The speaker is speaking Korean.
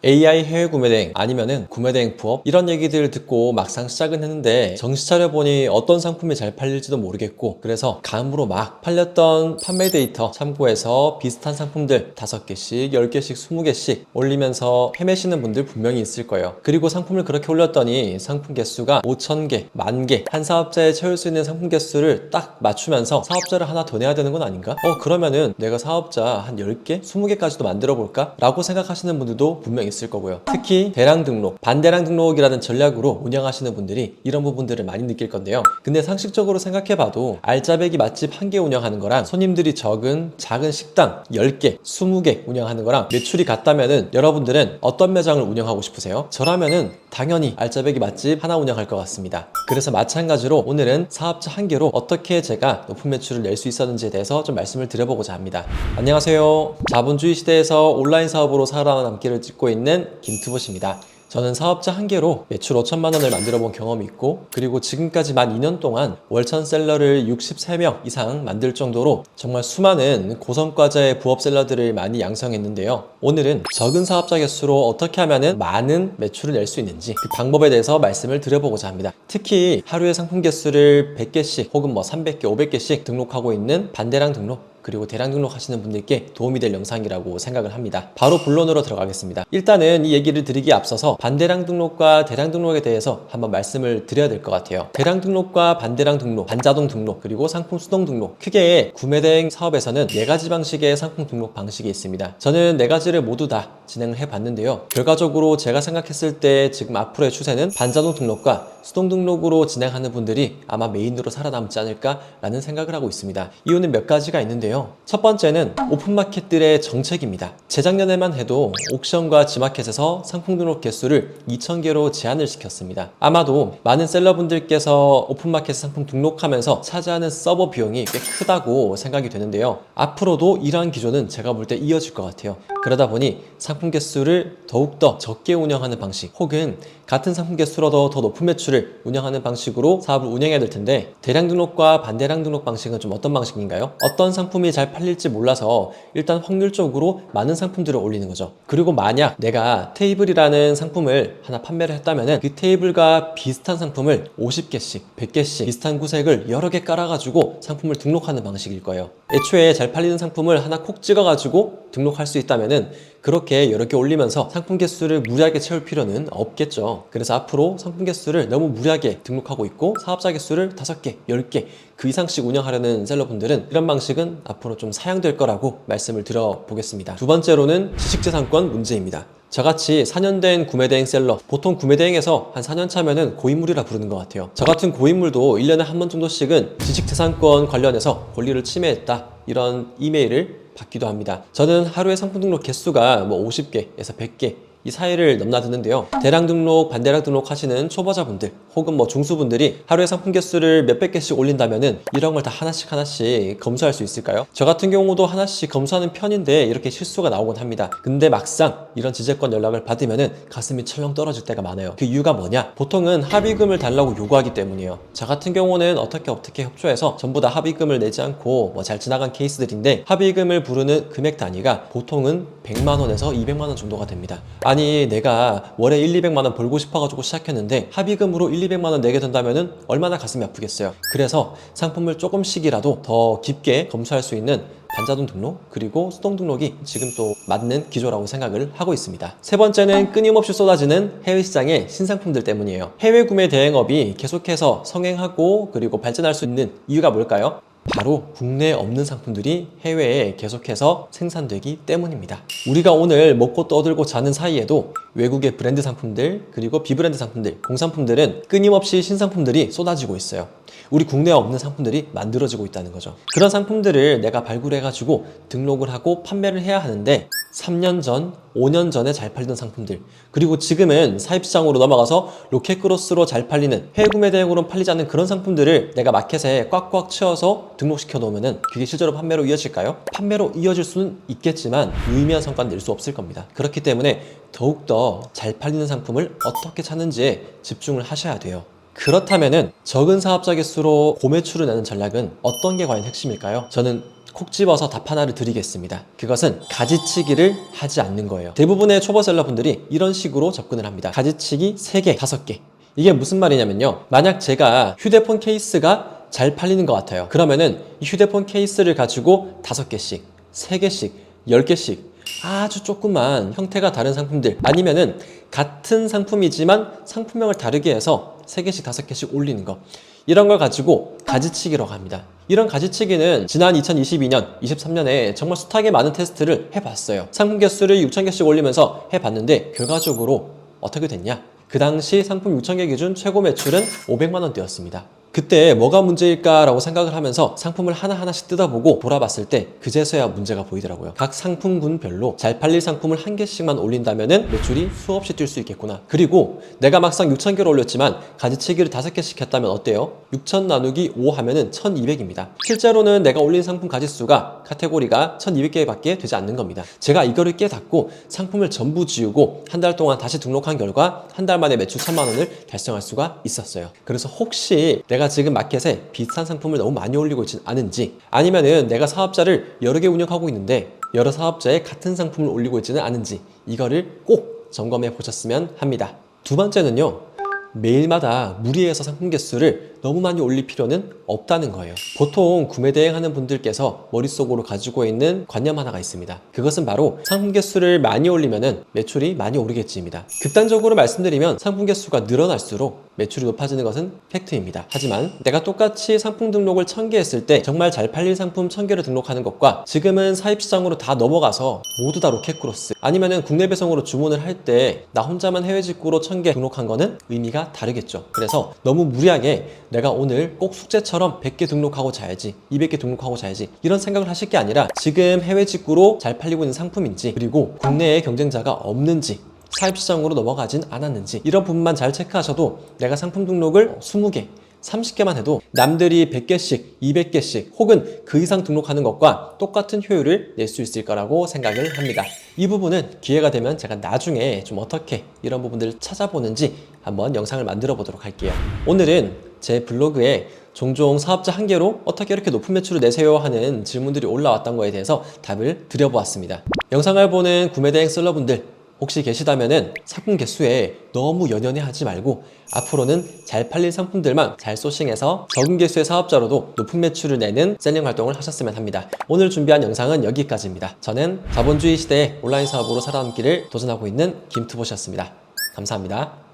AI 해외 구매대행 아니면은 구매대행 부업 이런 얘기들 듣고 막상 시작은 했는데 정신 차려보니 어떤 상품이 잘 팔릴지도 모르겠고, 그래서 감으로 막 팔렸던 판매 데이터 참고해서 비슷한 상품들 5개씩 10개씩 20개씩 올리면서 헤매시는 분들 분명히 있을 거예요. 그리고 상품을 그렇게 올렸더니 상품 개수가 5,000개, 10,000개, 한 사업자에 채울 수 있는 상품 개수를 딱 맞추면서 사업자를 하나 더 내야 되는 건 아닌가? 그러면은 내가 사업자 한 10개, 20개까지도 만들어 볼까? 라고 생각하시는 분들도 분명히 있을 거고요. 특히 대량 등록, 반대량 등록이라는 전략으로 운영하시는 분들이 이런 부분들을 많이 느낄 건데요. 근데 상식적으로 생각해봐도 알짜배기 맛집 1개 운영하는 거랑 손님들이 적은 작은 식당 10개, 20개 운영하는 거랑 매출이 같다면은 여러분들은 어떤 매장을 운영하고 싶으세요? 저라면은 당연히 알짜배기 맛집 하나 운영할 것 같습니다. 그래서 마찬가지로 오늘은 사업자 1개로 어떻게 제가 높은 매출을 낼 수 있었는지에 대해서 좀 말씀을 드려보고자 합니다. 안녕하세요. 자본주의 시대에서 온라인 사업으로 살아남기를 찍고 있는 김투봇입니다. 저는 사업자 1개로 매출 5천만 원을 만들어 본 경험이 있고, 그리고 지금까지 만 2년 동안 월천셀러를 63명 이상 만들 정도로 정말 수많은 고성과자의 부업셀러들을 많이 양성했는데요. 오늘은 적은 사업자 개수로 어떻게 하면 많은 매출을 낼 수 있는지 그 방법에 대해서 말씀을 드려보고자 합니다. 특히 하루에 상품 개수를 100개씩 혹은 300개, 500개씩 등록하고 있는 반대량 등록, 그리고 대량 등록하시는 분들께 도움이 될 영상이라고 생각을 합니다. 바로 본론으로 들어가겠습니다. 일단은 이 얘기를 드리기에 앞서서 반대량 등록과 대량 등록에 대해서 한번 말씀을 드려야 될 것 같아요. 대량 등록과 반대량 등록, 반자동 등록, 그리고 상품 수동 등록, 크게 구매대행 사업에서는 4가지 방식의 상품 등록 방식이 있습니다. 저는 4가지를 모두 다 진행을 해봤는데요. 결과적으로 제가 생각했을 때 지금 앞으로의 추세는 반자동 등록과 수동 등록으로 진행하는 분들이 아마 메인으로 살아남지 않을까라는 생각을 하고 있습니다. 이유는 몇 가지가 있는데요. 첫 번째는 오픈마켓들의 정책입니다. 재작년에만 해도 옥션과 지마켓에서 상품 등록 개수를 2,000개로 제한을 시켰습니다. 아마도 많은 셀러분들께서 오픈마켓 상품 등록하면서 차지하는 서버 비용이 꽤 크다고 생각이 되는데요. 앞으로도 이러한 기조는 제가 볼 때 이어질 것 같아요. 그러다 보니 상품 개수를 더욱더 적게 운영하는 방식, 혹은 같은 상품 개수로도 더 높은 매출을 운영하는 방식으로 사업을 운영해야 될 텐데, 대량 등록과 반대량 등록 방식은 좀 어떤 방식인가요? 어떤 상품이 잘 팔릴지 몰라서 일단 확률적으로 많은 상품들을 올리는 거죠. 그리고 만약 내가 테이블이라는 상품을 하나 판매를 했다면 그 테이블과 비슷한 상품을 50개씩, 100개씩 비슷한 구색을 여러 개 깔아가지고 상품을 등록하는 방식일 거예요. 애초에 잘 팔리는 상품을 하나 콕 찍어가지고 등록할 수 있다면은 그렇게 여러 개 올리면서 상품 개수를 무리하게 채울 필요는 없겠죠. 그래서 앞으로 상품 개수를 너무 무리하게 등록하고 있고 사업자 개수를 5개, 10개 그 이상씩 운영하려는 셀러분들은 이런 방식은 앞으로 좀 사양될 거라고 말씀을 드려보겠습니다. 두 번째로는 지식재산권 문제입니다. 저같이 4년 된 구매대행 셀러, 보통 구매대행에서 한 4년 차면은 고인물이라 부르는 것 같아요. 저 같은 고인물도 1년에 한 번 정도씩은 지식재산권 관련해서 권리를 침해했다, 이런 이메일을 받기도 합니다. 저는 하루에 상품 등록 개수가 50개에서 100개 이 사이를 넘나드는데요. 대량 등록, 반대량 등록 하시는 초보자분들 혹은 중수분들이 하루에 상품 개수를 몇백 개씩 올린다면은 이런 걸 다 하나씩 검수할 수 있을까요? 저 같은 경우도 하나씩 검수하는 편인데 이렇게 실수가 나오곤 합니다. 근데 막상 이런 지재권 연락을 받으면은 가슴이 철렁 떨어질 때가 많아요. 그 이유가 뭐냐? 보통은 합의금을 달라고 요구하기 때문이에요. 저 같은 경우는 어떻게 협조해서 전부 다 합의금을 내지 않고 잘 지나간 케이스들인데, 합의금을 부르는 금액 단위가 보통은 100만 원에서 200만 원 정도가 됩니다. 아니, 내가 월에 1, 200만 원 벌고 싶어가지고 시작했는데 합의금으로 1, 200만 원 내게 된다면은 얼마나 가슴이 아프겠어요. 그래서 상품을 조금씩이라도 더 깊게 검수할 수 있는 반자동 등록 그리고 수동 등록이 지금 또 맞는 기조라고 생각을 하고 있습니다. 세 번째는 끊임없이 쏟아지는 해외 시장의 신상품들 때문이에요. 해외 구매 대행업이 계속해서 성행하고 그리고 발전할 수 있는 이유가 뭘까요? 바로 국내에 없는 상품들이 해외에 계속해서 생산되기 때문입니다. 우리가 오늘 먹고 떠들고 자는 사이에도 외국의 브랜드 상품들 그리고 비브랜드 상품들, 공산품들은 끊임없이 신상품들이 쏟아지고 있어요. 우리 국내에 없는 상품들이 만들어지고 있다는 거죠. 그런 상품들을 내가 발굴해가지고 등록을 하고 판매를 해야 하는데 3년 전, 5년 전에 잘 팔리던 상품들, 그리고 지금은 사입시장으로 넘어가서 로켓크로스로 잘 팔리는, 해외 구매 대행으로 팔리지 않는 그런 상품들을 내가 마켓에 꽉꽉 채워서 등록시켜 놓으면 그게 실제로 판매로 이어질까요? 판매로 이어질 수는 있겠지만 유의미한 성과는 낼 수 없을 겁니다. 그렇기 때문에 더욱더 잘 팔리는 상품을 어떻게 찾는지에 집중을 하셔야 돼요. 그렇다면은 적은 사업자 개수로 고매출을 내는 전략은 어떤 게 과연 핵심일까요? 저는 콕 집어서 답 하나를 드리겠습니다. 그것은 가지치기를 하지 않는 거예요. 대부분의 초보셀러 분들이 이런 식으로 접근을 합니다. 가지치기 3개, 5개. 이게 무슨 말이냐면요. 만약 제가 휴대폰 케이스가 잘 팔리는 것 같아요. 그러면은 이 휴대폰 케이스를 가지고 5개씩, 3개씩, 10개씩 아주 조그만 형태가 다른 상품들, 아니면은 같은 상품이지만 상품명을 다르게 해서 3개씩, 5개씩 올리는 거, 이런 걸 가지고 가지치기라고 합니다. 이런 가지치기는 지난 2022년, 23년에 정말 숱하게 많은 테스트를 해봤어요. 상품 개수를 6,000개씩 올리면서 해봤는데 결과적으로 어떻게 됐냐? 그 당시 상품 6,000개 기준 최고 매출은 500만 원대였습니다. 그때 뭐가 문제일까라고 생각을 하면서 상품을 하나하나씩 뜯어보고 돌아봤을 때 그제서야 문제가 보이더라고요. 각 상품군별로 잘 팔릴 상품을 1개씩만 올린다면은 매출이 수없이 뛸 수 있겠구나. 그리고 내가 막상 6,000개를 올렸지만 가지치기를 5개씩 했다면 어때요? 6,000 나누기 5 하면은 1,200입니다. 실제로는 내가 올린 상품 가지수가 카테고리가 1,200개밖에 되지 않는 겁니다. 제가 이거를 깨닫고 상품을 전부 지우고 한 달 동안 다시 등록한 결과 한 달 만에 매출 1,000만 원을 달성할 수가 있었어요. 그래서 혹시 내가 지금 마켓에 비슷한 상품을 너무 많이 올리고 있지 않은지, 아니면은 내가 사업자를 여러 개 운영하고 있는데 여러 사업자에 같은 상품을 올리고 있지는 않은지, 이거를 꼭 점검해 보셨으면 합니다. 두 번째는요, 매일마다 무리해서 상품 개수를 너무 많이 올릴 필요는 없다는 거예요. 보통 구매 대행하는 분들께서 머릿속으로 가지고 있는 관념 하나가 있습니다. 그것은 바로 상품 개수를 많이 올리면은 매출이 많이 오르겠지입니다. 극단적으로 말씀드리면 상품 개수가 늘어날수록 매출이 높아지는 것은 팩트입니다. 하지만 내가 똑같이 상품 등록을 1,000개 했을 때 정말 잘 팔릴 상품 1,000개를 등록하는 것과 지금은 사입시장으로 다 넘어가서 모두 다 로켓크로스, 아니면은 국내 배송으로 주문을 할 때 나 혼자만 해외 직구로 1,000개 등록한 거는 의미가 다르겠죠. 그래서 너무 무리하게 내가 오늘 꼭 숙제처럼 100개 등록하고 자야지, 200개 등록하고 자야지, 이런 생각을 하실 게 아니라 지금 해외 직구로 잘 팔리고 있는 상품인지, 그리고 국내에 경쟁자가 없는지, 사입시장으로 넘어가진 않았는지, 이런 부분만 잘 체크하셔도 내가 상품 등록을 20개, 30개만 해도 남들이 100개씩, 200개씩 혹은 그 이상 등록하는 것과 똑같은 효율을 낼 수 있을 거라고 생각을 합니다. 이 부분은 기회가 되면 제가 나중에 좀 어떻게 이런 부분들을 찾아보는지 한번 영상을 만들어 보도록 할게요. 오늘은 제 블로그에 종종 사업자 한 개로 어떻게 이렇게 높은 매출을 내세요 하는 질문들이 올라왔던 거에 대해서 답을 드려보았습니다. 영상을 보는 구매대행 셀러분들 혹시 계시다면은 상품 개수에 너무 연연해 하지 말고 앞으로는 잘 팔릴 상품들만 잘 소싱해서 적은 개수의 사업자로도 높은 매출을 내는 셀링 활동을 하셨으면 합니다. 오늘 준비한 영상은 여기까지입니다. 저는 자본주의 시대의 온라인 사업으로 살아남기를 도전하고 있는 김투봇이었습니다. 감사합니다.